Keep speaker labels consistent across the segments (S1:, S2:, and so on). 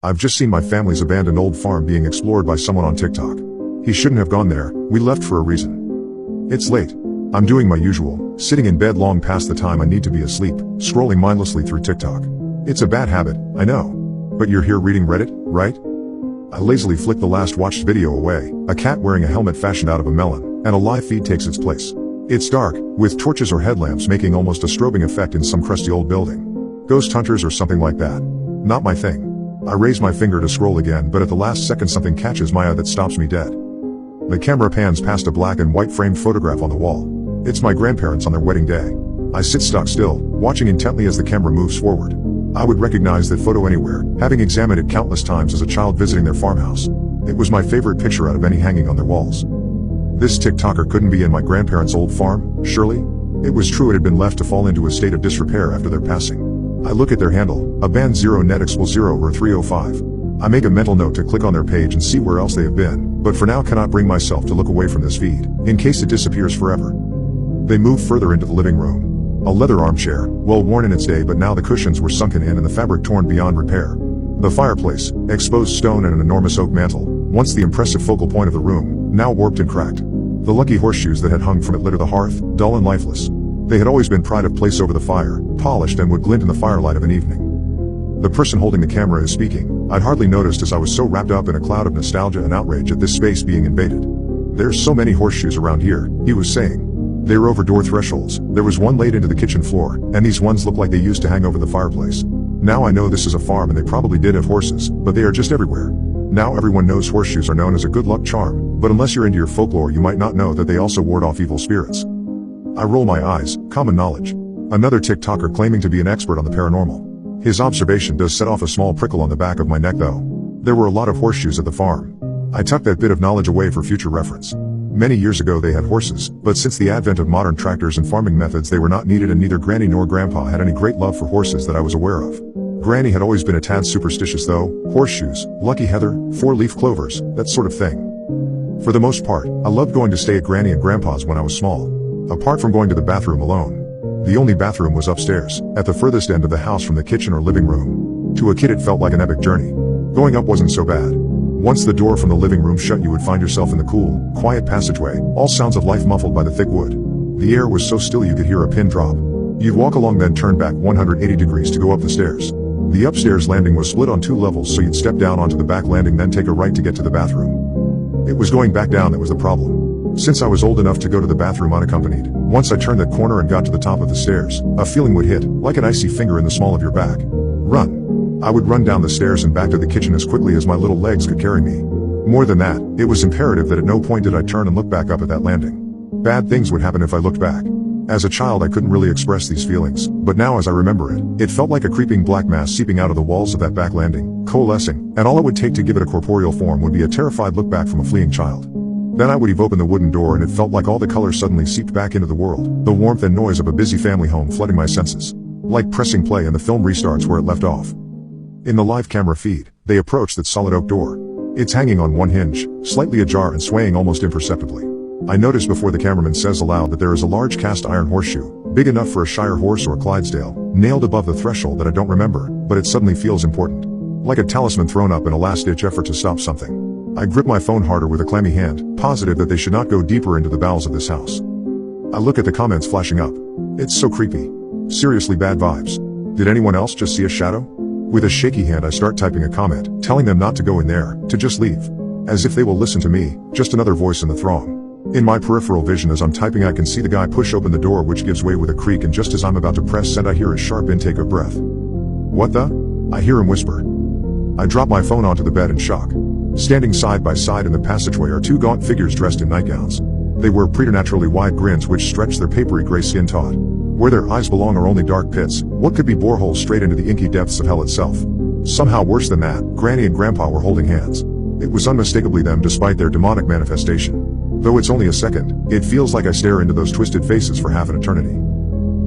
S1: I've just seen my family's abandoned old farm being explored by someone on TikTok. He shouldn't have gone there, we left for a reason. It's late. I'm doing my usual, sitting in bed long past the time I need to be asleep, scrolling mindlessly through TikTok. It's a bad habit, I know. But you're here reading Reddit, right? I lazily flick the last watched video away, a cat wearing a helmet fashioned out of a melon, and a live feed takes its place. It's dark, with torches or headlamps making almost a strobing effect in some crusty old building. Ghost hunters or something like that. Not my thing. I raise my finger to scroll again, but at the last second something catches my eye that stops me dead. The camera pans past a black and white framed photograph on the wall. It's my grandparents on their wedding day. I sit stock still, watching intently as the camera moves forward. I would recognize that photo anywhere, having examined it countless times as a child visiting their farmhouse. It was my favorite picture out of any hanging on their walls. This TikToker couldn't be in my grandparents' old farm, surely? It was true it had been left to fall into a state of disrepair after their passing. I look at their handle, aband0netexpl0r305. I make a mental note to click on their page and see where else they have been, but for now cannot bring myself to look away from this feed, in case it disappears forever. They move further into the living room. A leather armchair, well worn in its day, but now the cushions were sunken in and the fabric torn beyond repair. The fireplace, exposed stone and an enormous oak mantel, once the impressive focal point of the room, now warped and cracked. The lucky horseshoes that had hung from it litter the hearth, dull and lifeless. They had always been pride of place over the fire, polished and would glint in the firelight of an evening. The person holding the camera is speaking. I'd hardly noticed as I was so wrapped up in a cloud of nostalgia and outrage at this space being invaded. There's so many horseshoes around here, he was saying. They were over door thresholds, there was one laid into the kitchen floor, and these ones look like they used to hang over the fireplace. Now I know this is a farm and they probably did have horses, but they are just everywhere. Now everyone knows horseshoes are known as a good luck charm, but unless you're into your folklore you might not know that they also ward off evil spirits. I roll my eyes, common knowledge. Another TikToker claiming to be an expert on the paranormal. His observation does set off a small prickle on the back of my neck though. There were a lot of horseshoes at the farm. I tucked that bit of knowledge away for future reference. Many years ago they had horses, but since the advent of modern tractors and farming methods they were not needed, and neither Granny nor Grandpa had any great love for horses that I was aware of. Granny had always been a tad superstitious though. Horseshoes, lucky heather, four-leaf clovers, that sort of thing. For the most part, I loved going to stay at Granny and Grandpa's when I was small. Apart from going to the bathroom alone. The only bathroom was upstairs, at the furthest end of the house from the kitchen or living room. To a kid it felt like an epic journey. Going up wasn't so bad. Once the door from the living room shut you would find yourself in the cool, quiet passageway, all sounds of life muffled by the thick wood. The air was so still you could hear a pin drop. You'd walk along then turn back 180 degrees to go up the stairs. The upstairs landing was split on 2 levels, so you'd step down onto the back landing then take a right to get to the bathroom. It was going back down that was the problem. Since I was old enough to go to the bathroom unaccompanied, once I turned that corner and got to the top of the stairs, a feeling would hit, like an icy finger in the small of your back. Run. I would run down the stairs and back to the kitchen as quickly as my little legs could carry me. More than that, it was imperative that at no point did I turn and look back up at that landing. Bad things would happen if I looked back. As a child I couldn't really express these feelings, but now as I remember it, it felt like a creeping black mass seeping out of the walls of that back landing, coalescing, and all it would take to give it a corporeal form would be a terrified look back from a fleeing child. Then I would have opened the wooden door and it felt like all the colors suddenly seeped back into the world, the warmth and noise of a busy family home flooding my senses. Like pressing play and the film restarts where it left off. In the live camera feed, they approach that solid oak door. It's hanging on one hinge, slightly ajar and swaying almost imperceptibly. I notice before the cameraman says aloud that there is a large cast iron horseshoe, big enough for a Shire horse or Clydesdale, nailed above the threshold that I don't remember, but it suddenly feels important. Like a talisman thrown up in a last-ditch effort to stop something. I grip my phone harder with a clammy hand, positive that they should not go deeper into the bowels of this house. I look at the comments flashing up. It's so creepy. Seriously bad vibes. Did anyone else just see a shadow? With a shaky hand I start typing a comment, telling them not to go in there, to just leave. As if they will listen to me, just another voice in the throng. In my peripheral vision as I'm typing I can see the guy push open the door, which gives way with a creak, and just as I'm about to press send I hear a sharp intake of breath. What the? I hear him whisper. I drop my phone onto the bed in shock. Standing side by side in the passageway are 2 gaunt figures dressed in nightgowns. They wear preternaturally wide grins which stretch their papery gray skin taut. Where their eyes belong are only dark pits, what could be boreholes straight into the inky depths of hell itself. Somehow worse than that, Granny and Grandpa were holding hands. It was unmistakably them despite their demonic manifestation. Though it's only a second, it feels like I stare into those twisted faces for half an eternity.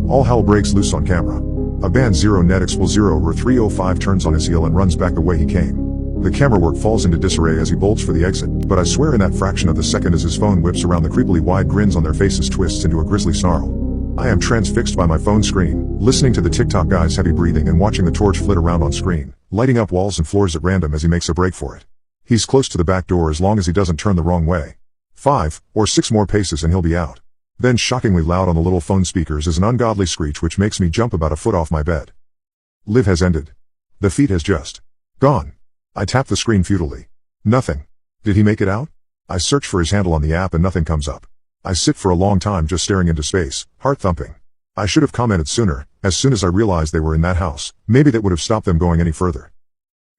S1: All hell breaks loose on camera. Aband0netexpl0r305 turns on his heel and runs back the way he came. The camera work falls into disarray as he bolts for the exit, but I swear in that fraction of the second as his phone whips around the creepily wide grins on their faces twists into a grisly snarl. I am transfixed by my phone screen, listening to the TikTok guy's heavy breathing and watching the torch flit around on screen. lighting up walls and floors at random as he makes a break for it. He's close to the back door as long as he doesn't turn the wrong way. 5 or 6 more paces and he'll be out. Then shockingly loud on the little phone speakers is an ungodly screech which makes me jump about a foot off my bed. Live has ended. The feed has just gone. I tap the screen futilely. Nothing. Did he make it out? I search for his handle on the app and nothing comes up. I sit for a long time just staring into space, heart thumping. I should have commented sooner, as soon as I realized they were in that house. Maybe that would have stopped them going any further.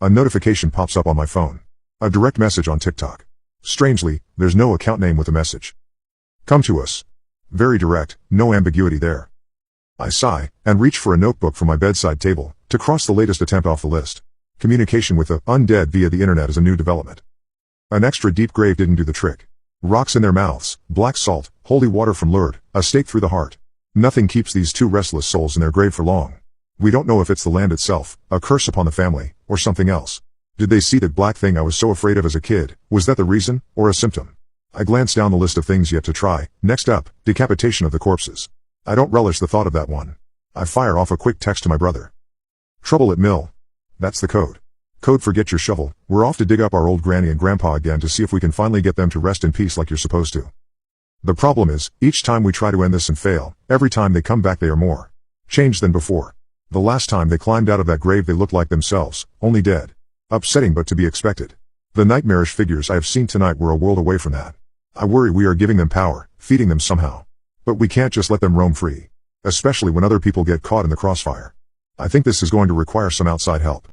S1: A notification pops up on my phone. A direct message on TikTok. Strangely, there's no account name with the message. Come to us. Very direct, no ambiguity there. I sigh, and reach for a notebook from my bedside table, to cross the latest attempt off the list. Communication with the undead via the internet is a new development. An extra deep grave didn't do the trick. Rocks in their mouths, black salt, holy water from Lourdes, a stake through the heart. Nothing keeps these two restless souls in their grave for long. We don't know if it's the land itself, a curse upon the family, or something else. Did they see that black thing I was so afraid of as a kid? Was that the reason, or a symptom? I glance down the list of things yet to try. Next up, decapitation of the corpses. I don't relish the thought of that one. I fire off a quick text to my brother. Trouble at mill. That's the code. Code for get your shovel. We're off to dig up our old granny and grandpa again to see if we can finally get them to rest in peace like you're supposed to. The problem is, each time we try to end this and fail, every time they come back they are more changed than before. The last time they climbed out of that grave they looked like themselves, only dead. Upsetting but to be expected. The nightmarish figures I have seen tonight were a world away from that. I worry we are giving them power, feeding them somehow. But we can't just let them roam free. Especially when other people get caught in the crossfire. I think this is going to require some outside help.